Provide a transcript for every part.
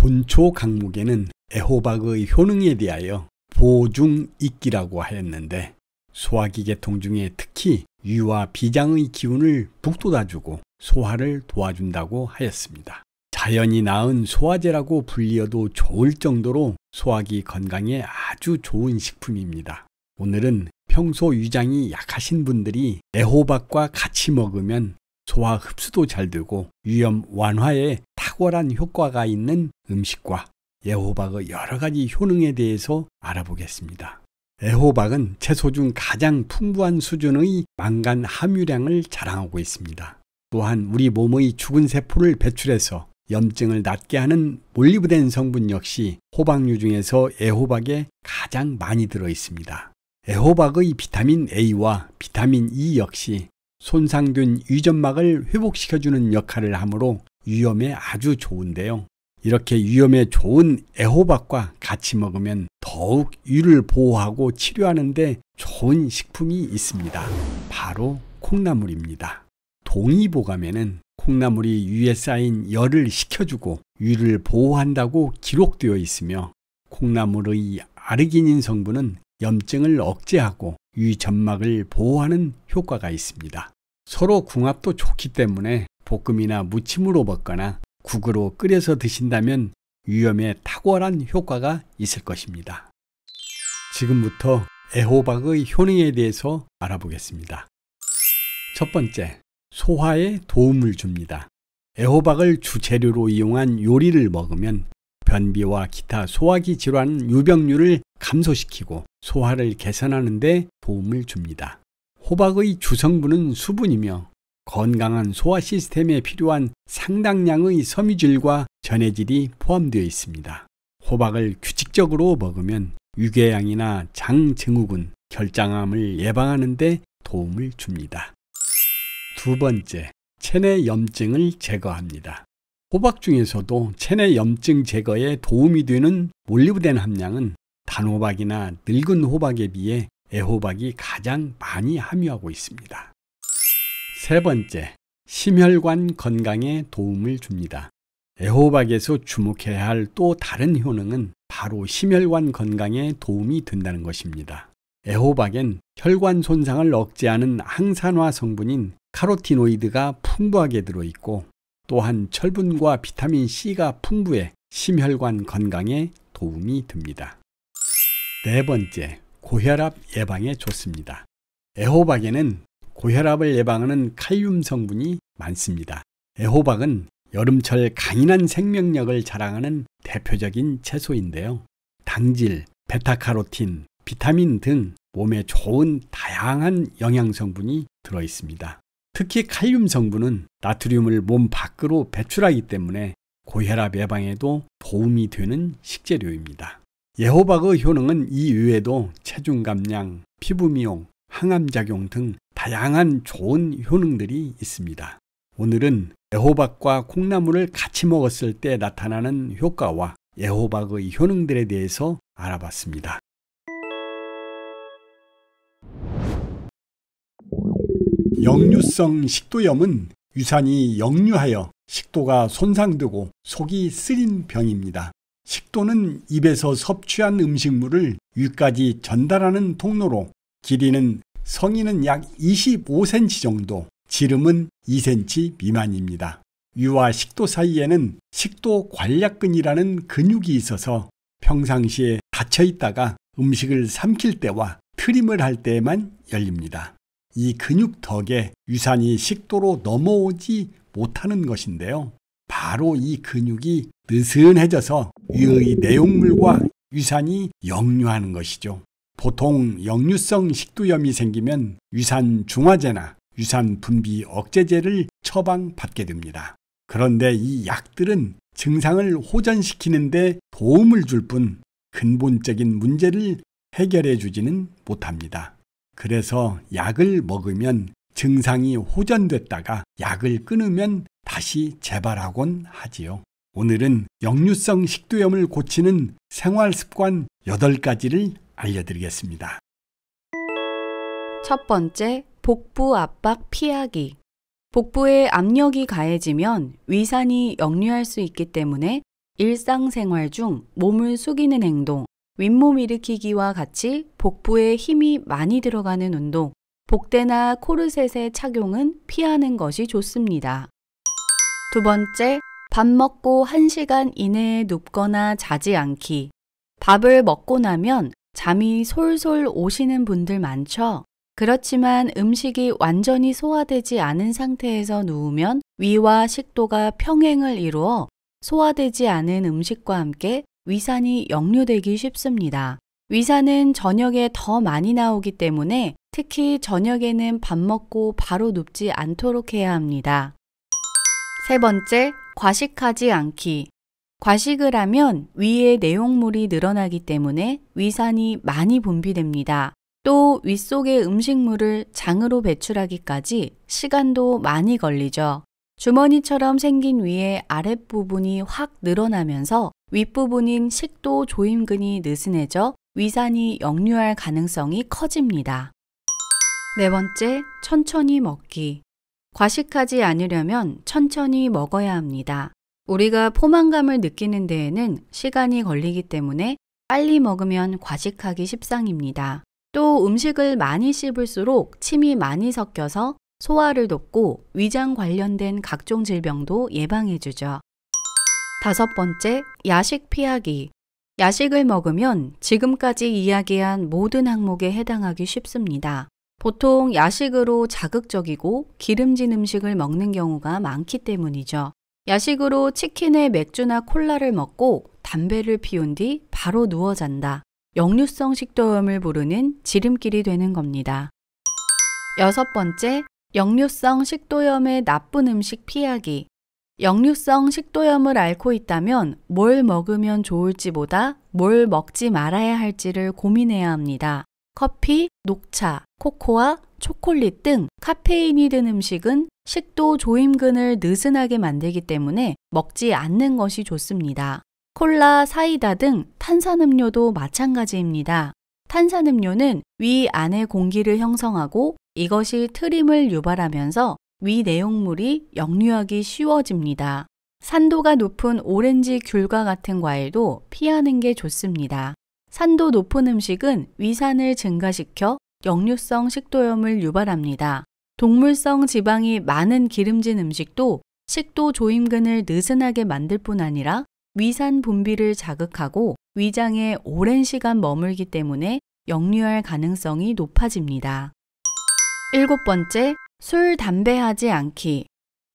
본초 강목에는 애호박의 효능에 대하여 보중익기라고 하였는데 소화기 계통 중에 특히 위와 비장의 기운을 북돋아주고 소화를 도와준다고 하였습니다. 자연이 낳은 소화제라고 불리어도 좋을 정도로 소화기 건강에 아주 좋은 식품입니다. 오늘은 평소 위장이 약하신 분들이 애호박과 같이 먹으면 소화 흡수도 잘 되고 위염 완화에 탁월한 효과가 있는 음식과 애호박의 여러 가지 효능에 대해서 알아보겠습니다. 애호박은 채소 중 가장 풍부한 수준의 망간 함유량을 자랑하고 있습니다. 또한 우리 몸의 죽은 세포를 배출해서 염증을 낫게 하는 몰리브덴 성분 역시 호박류 중에서 애호박에 가장 많이 들어 있습니다. 애호박의 비타민 A와 비타민 E 역시 손상된 위점막을 회복시켜주는 역할을 하므로 위염에 아주 좋은데요. 이렇게 위염에 좋은 애호박과 같이 먹으면 더욱 위를 보호하고 치료하는 데 좋은 식품이 있습니다. 바로 콩나물입니다. 동의보감에는 콩나물이 위에 쌓인 열을 식혀주고 위를 보호한다고 기록되어 있으며 콩나물의 아르기닌 성분은 염증을 억제하고 위 점막을 보호하는 효과가 있습니다. 서로 궁합도 좋기 때문에 볶음이나 무침으로 먹거나 국으로 끓여서 드신다면 위염에 탁월한 효과가 있을 것입니다. 지금부터 애호박의 효능에 대해서 알아보겠습니다. 첫 번째, 소화에 도움을 줍니다. 애호박을 주재료로 이용한 요리를 먹으면 변비와 기타 소화기 질환 유병률을 감소시키고 소화를 개선하는 데 도움을 줍니다. 호박의 주성분은 수분이며 건강한 소화 시스템에 필요한 상당량의 섬유질과 전해질이 포함되어 있습니다. 호박을 규칙적으로 먹으면 유궤양이나 장증후군, 결장암을 예방하는 데 도움을 줍니다. 두 번째, 체내 염증을 제거합니다. 호박 중에서도 체내 염증 제거에 도움이 되는 몰리브덴 함량은 단호박이나 늙은 호박에 비해 애호박이 가장 많이 함유하고 있습니다. 세 번째, 심혈관 건강에 도움을 줍니다. 애호박에서 주목해야 할 또 다른 효능은 바로 심혈관 건강에 도움이 된다는 것입니다. 애호박엔 혈관 손상을 억제하는 항산화 성분인 카로티노이드가 풍부하게 들어있고 또한 철분과 비타민 C가 풍부해 심혈관 건강에 도움이 됩니다. 네 번째, 고혈압 예방에 좋습니다. 애호박에는 고혈압을 예방하는 칼륨 성분이 많습니다. 애호박은 여름철 강인한 생명력을 자랑하는 대표적인 채소인데요. 당질, 베타카로틴, 비타민 등 몸에 좋은 다양한 영양 성분이 들어 있습니다. 특히 칼륨 성분은 나트륨을 몸 밖으로 배출하기 때문에 고혈압 예방에도 도움이 되는 식재료입니다. 애호박의 효능은 이 외에도 체중 감량, 피부 미용, 항암작용 등 다양한 좋은 효능들이 있습니다. 오늘은 애호박과 콩나물을 같이 먹었을 때 나타나는 효과와 애호박의 효능들에 대해서 알아봤습니다. 역류성 식도염은 유산이 역류하여 식도가 손상되고 속이 쓰린 병입니다. 식도는 입에서 섭취한 음식물을 위까지 전달하는 통로로 길이는 성인은 약 25cm 정도, 지름은 2cm 미만입니다. 위와 식도 사이에는 식도관략근이라는 근육이 있어서 평상시에 닫혀 있다가 음식을 삼킬 때와 트림을 할 때에만 열립니다. 이 근육 덕에 유산이 식도로 넘어오지 못하는 것인데요. 바로 이 근육이 느슨해져서 위의 내용물과 유산이 역류하는 것이죠. 보통 역류성 식도염이 생기면 유산 중화제나 유산 분비 억제제를 처방받게 됩니다. 그런데 이 약들은 증상을 호전시키는 데 도움을 줄 뿐 근본적인 문제를 해결해 주지는 못합니다. 그래서 약을 먹으면 증상이 호전됐다가 약을 끊으면 다시 재발하곤 하지요. 오늘은 역류성 식도염을 고치는 생활습관 8가지를 알려드리겠습니다. 첫 번째, 복부 압박 피하기. 복부에 압력이 가해지면 위산이 역류할 수 있기 때문에 일상생활 중 몸을 숙이는 행동, 윗몸 일으키기와 같이 복부에 힘이 많이 들어가는 운동, 복대나 코르셋의 착용은 피하는 것이 좋습니다. 두 번째, 밥 먹고 1시간 이내에 눕거나 자지 않기. 밥을 먹고 나면 잠이 솔솔 오시는 분들 많죠? 그렇지만 음식이 완전히 소화되지 않은 상태에서 누우면 위와 식도가 평행을 이루어 소화되지 않은 음식과 함께 위산이 역류되기 쉽습니다. 위산은 저녁에 더 많이 나오기 때문에 특히 저녁에는 밥 먹고 바로 눕지 않도록 해야 합니다. 세 번째, 과식하지 않기. 과식을 하면 위에 내용물이 늘어나기 때문에 위산이 많이 분비됩니다. 또 윗속의 음식물을 장으로 배출하기까지 시간도 많이 걸리죠. 주머니처럼 생긴 위의 아랫부분이 확 늘어나면서 윗부분인 식도 조임근이 느슨해져 위산이 역류할 가능성이 커집니다. 네 번째, 천천히 먹기. 과식하지 않으려면 천천히 먹어야 합니다. 우리가 포만감을 느끼는 데에는 시간이 걸리기 때문에 빨리 먹으면 과식하기 십상입니다. 또 음식을 많이 씹을수록 침이 많이 섞여서 소화를 돕고 위장 관련된 각종 질병도 예방해주죠. 다섯 번째, 야식 피하기. 야식을 먹으면 지금까지 이야기한 모든 항목에 해당하기 쉽습니다. 보통 야식으로 자극적이고 기름진 음식을 먹는 경우가 많기 때문이죠. 야식으로 치킨에 맥주나 콜라를 먹고 담배를 피운 뒤 바로 누워 잔다. 역류성 식도염을 부르는 지름길이 되는 겁니다. 여섯 번째, 역류성 식도염의 나쁜 음식 피하기. 역류성 식도염을 앓고 있다면 뭘 먹으면 좋을지보다 뭘 먹지 말아야 할지를 고민해야 합니다. 커피, 녹차, 코코아, 초콜릿 등 카페인이 든 음식은 식도 조임근을 느슨하게 만들기 때문에 먹지 않는 것이 좋습니다. 콜라, 사이다 등 탄산음료도 마찬가지입니다. 탄산음료는 위 안의 공기를 형성하고 이것이 트림을 유발하면서 위 내용물이 역류하기 쉬워집니다. 산도가 높은 오렌지, 귤과 같은 과일도 피하는 게 좋습니다. 산도 높은 음식은 위산을 증가시켜 역류성 식도염을 유발합니다. 동물성 지방이 많은 기름진 음식도 식도 조임근을 느슨하게 만들 뿐 아니라 위산 분비를 자극하고 위장에 오랜 시간 머물기 때문에 역류할 가능성이 높아집니다. 일곱 번째, 술, 담배 하지 않기.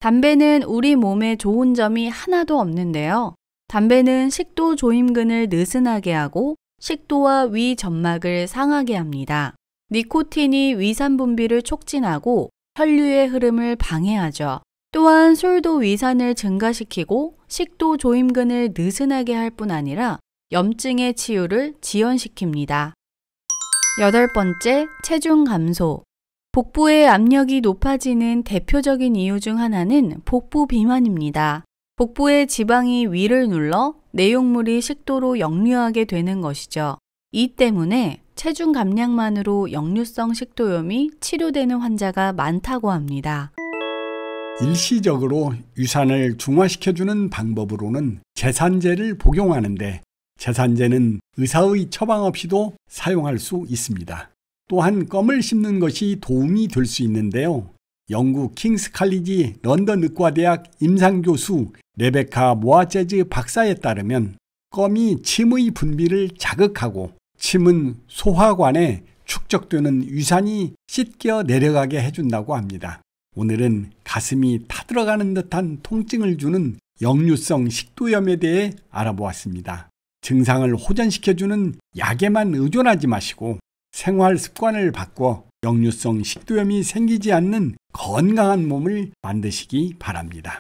담배는 우리 몸에 좋은 점이 하나도 없는데요. 담배는 식도 조임근을 느슨하게 하고 식도와 위 점막을 상하게 합니다. 니코틴이 위산 분비를 촉진하고 혈류의 흐름을 방해하죠. 또한 술도 위산을 증가시키고 식도 조임근을 느슨하게 할 뿐 아니라 염증의 치유를 지연시킵니다. 여덟 번째, 체중 감소. 복부의 압력이 높아지는 대표적인 이유 중 하나는 복부 비만입니다. 복부의 지방이 위를 눌러 내용물이 식도로 역류하게 되는 것이죠. 이 때문에 체중 감량만으로 역류성 식도염이 치료되는 환자가 많다고 합니다. 일시적으로 유산을 중화시켜주는 방법으로는 제산제를 복용하는데 제산제는 의사의 처방 없이도 사용할 수 있습니다. 또한 껌을 씹는 것이 도움이 될 수 있는데요. 영국 킹스 칼리지 런던 의과대학 임상교수 레베카 모아제즈 박사에 따르면 껌이 침의 분비를 자극하고 침은 소화관에 축적되는 위산이 씻겨 내려가게 해준다고 합니다. 오늘은 가슴이 타들어가는 듯한 통증을 주는 역류성 식도염에 대해 알아보았습니다. 증상을 호전시켜주는 약에만 의존하지 마시고 생활 습관을 바꿔 역류성 식도염이 생기지 않는 건강한 몸을 만드시기 바랍니다.